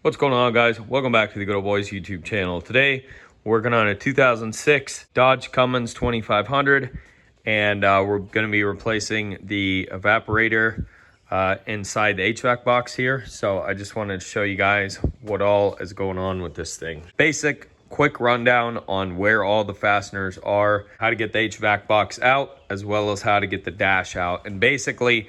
What's going on, guys? Welcome back to the Goodol'boys YouTube channel. Today we're working on a 2006 Dodge Cummins 2500, and we're going to be replacing the evaporator inside the HVAC box here. So I just wanted to show you guys what all is going on with this thing. Basic quick rundown on where all the fasteners are, how to get the HVAC box out, as well as how to get the dash out. And basically,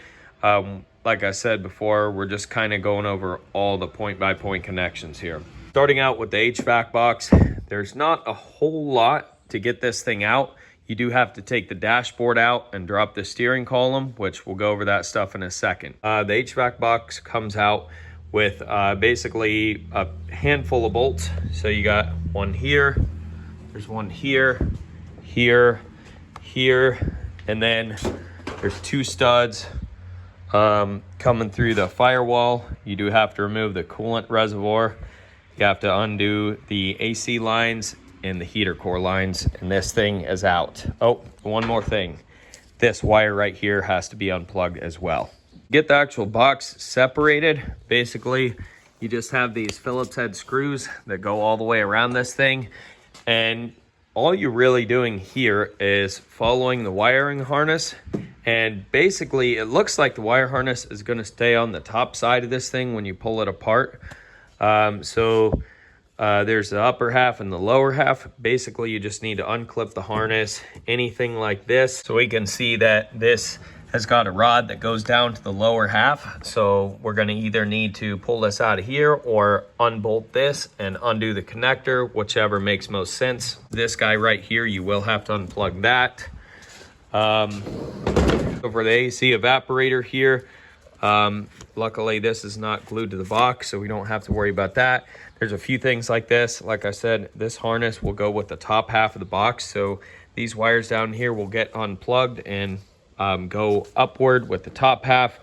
like I said before, we're just kind of going over all the point-by-point connections here. Starting out with the HVAC box, there's not a whole lot to get this thing out. You do have to take the dashboard out and drop the steering column, which we'll go over that stuff in a second. The HVAC box comes out with basically a handful of bolts. So you got one here, there's one here, here, here, and then there's two studs coming through the firewall. You do have to remove the coolant reservoir. You have to undo the AC lines and the heater core lines, and this thing is out. Oh, one more thing. This wire right here has to be unplugged as well. Get the actual box separated. Basically, you just have these Phillips head screws that go all the way around this thing, and all you're really doing here is following the wiring harness. And basically, it looks like the wire harness is going to stay on the top side of this thing when you pull it apart. There's the upper half and the lower half. Basically, you just need to unclip the harness, anything like this. So we can see that this has got a rod that goes down to the lower half. So we're going to either need to pull this out of here or unbolt this and undo the connector, whichever makes most sense. This guy right here, you will have to unplug that. For the AC evaporator here, luckily this is not glued to the box, so we don't have to worry about that. There's a few things like this. Like I said, this harness will go with the top half of the box, so these wires down here will get unplugged and go upward with the top half,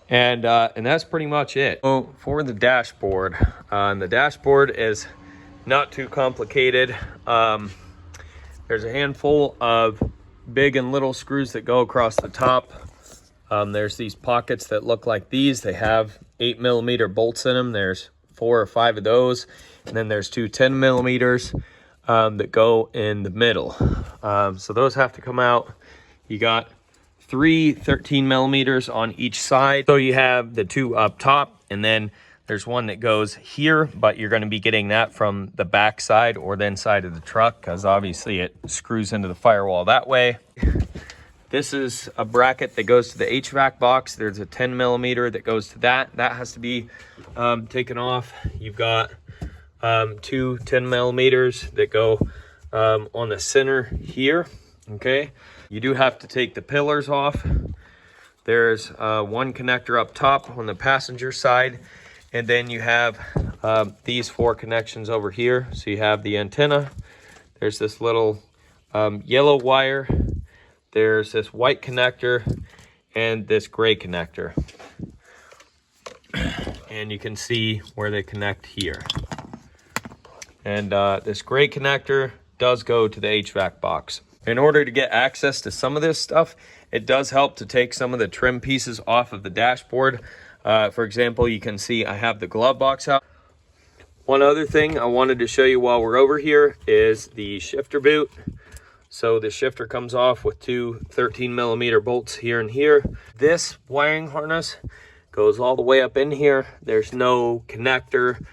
and that's pretty much it. So for the dashboard, the dashboard is not too complicated. There's a handful of big and little screws that go across the top. There's these pockets that look like these. They have 8mm bolts in them. There's 4 or 5 of those, and then there's two 10mm that go in the middle. So those have to come out. You got 3 13mm on each side. So you have the 2 up top, and then there's one that goes here, but you're going to be getting that from the back side or the inside of the truck, because obviously it screws into the firewall that way. This is a bracket that goes to the HVAC box. There's a 10mm that goes to that. That has to be taken off. You've got 2 10mm that go on the center here, okay? You do have to take the pillars off. There's one connector up top on the passenger side, and then you have these 4 connections over here. So you have the antenna. There's this little yellow wire. There's this white connector and this gray connector. And you can see where they connect here. And this gray connector does go to the HVAC box. In order to get access to some of this stuff, it does help to take some of the trim pieces off of the dashboard. For example, you can see I have the glove box out. One other thing I wanted to show you while we're over here is the shifter boot. So the shifter comes off with 2 13mm bolts here and here. This wiring harness goes all the way up in here. There's no connector.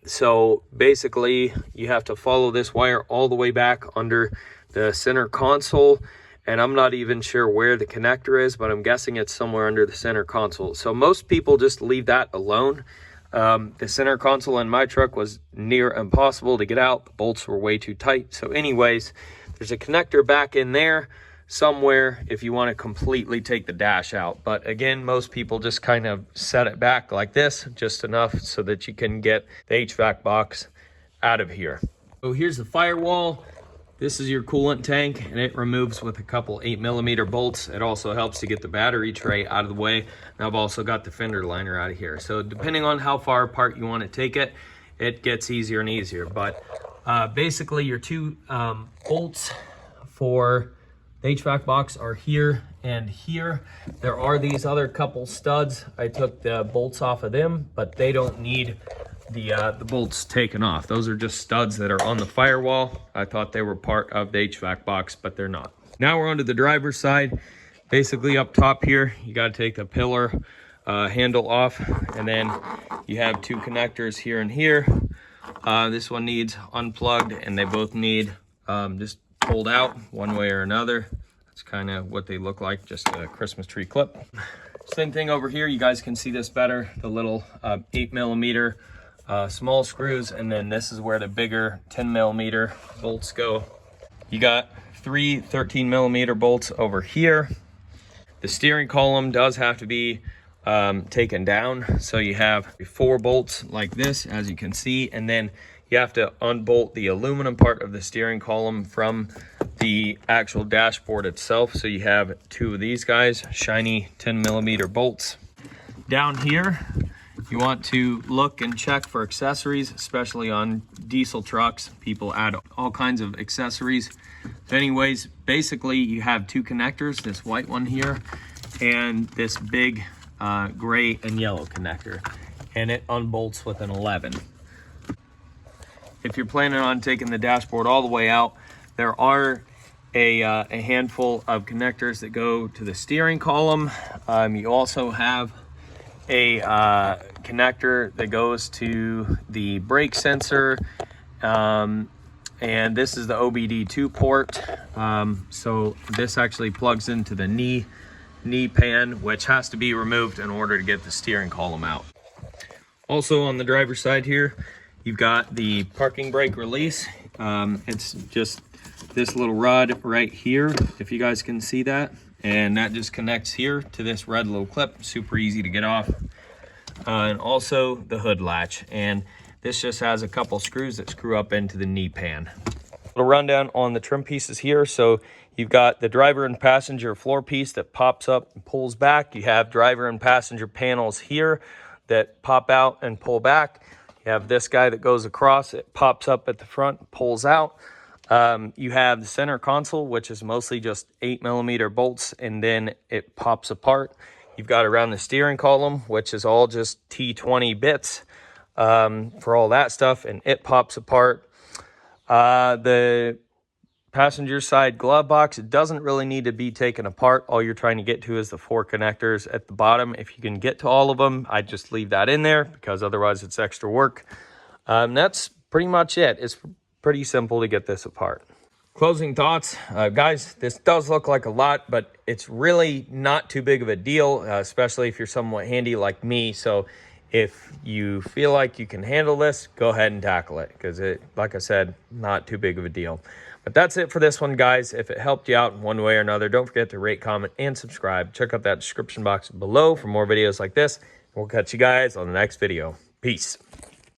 So basically you have to follow this wire all the way back under the center console. And I'm not even sure where the connector is, but I'm guessing it's somewhere under the center console. So most people just leave that alone. The center console in my truck was near impossible to get out. The bolts were way too tight. So anyways, there's a connector back in there somewhere if you want to completely take the dash out. But again, most people just kind of set it back like this, just enough so that you can get the HVAC box out of here. So here's the firewall. This is your coolant tank, and it removes with a couple 8mm bolts. It also helps to get the battery tray out of the way. And I've also got the fender liner out of here. So depending on how far apart you want to take it, it gets easier and easier. But basically your 2 bolts for The HVAC box are here and here. There are these other couple studs. I took the bolts off of them, but they don't need the bolts taken off. Those are just studs that are on the firewall. I thought they were part of the HVAC box, but they're not. Now we're onto the driver's side. Basically up top here, you gotta take the pillar handle off, and then you have two connectors here and here. This one needs unplugged, and they both need just pulled out one way or another. That's kind of what they look like, just a Christmas tree clip. Same thing over here. You guys can see this better. The little 8mm small screws, and then this is where the bigger 10mm bolts go. You got three 13mm bolts over here. The steering column does have to be taken down, so you have 4 bolts like this, as you can see, and then you have to unbolt the aluminum part of the steering column from the actual dashboard itself. So you have 2 of these guys, shiny 10mm bolts. Down here, you want to look and check for accessories, especially on diesel trucks. People add all kinds of accessories. So anyways, basically you have 2 connectors, this white one here, and this big gray and yellow connector, and it unbolts with an 11. If you're planning on taking the dashboard all the way out, there are a handful of connectors that go to the steering column. You also have a connector that goes to the brake sensor, and this is the OBD2 port. So this actually plugs into the knee pan, which has to be removed in order to get the steering column out. Also on the driver's side here, you've got the parking brake release. It's just this little rod right here, if you guys can see that, and that just connects here to this red little clip. Super easy to get off. And also the hood latch, and this just has a couple screws that screw up into the knee pan. A little rundown on the trim pieces here. So you've got the driver and passenger floor piece that pops up and pulls back. You have driver and passenger panels here that pop out and pull back. You have this guy that goes across, it pops up at the front, pulls out. You have the center console, which is mostly just 8mm bolts, and then it pops apart. You've got around the steering column, which is all just T20 bits for all that stuff, and it pops apart. The passenger side glove box, it doesn't really need to be taken apart. All you're trying to get to is the 4 connectors at the bottom. If you can get to all of them, I'd just leave that in there, because otherwise it's extra work. That's pretty much it. It's pretty simple to get this apart. Closing thoughts, guys, this does look like a lot, but it's really not too big of a deal, especially if you're somewhat handy like me. So if you feel like you can handle this, go ahead and tackle it, because it, like I said, not too big of a deal. But that's it for this one, guys. If it helped you out in one way or another, don't forget to rate, comment, and subscribe. Check out that description box below for more videos like this. We'll catch you guys on the next video. Peace.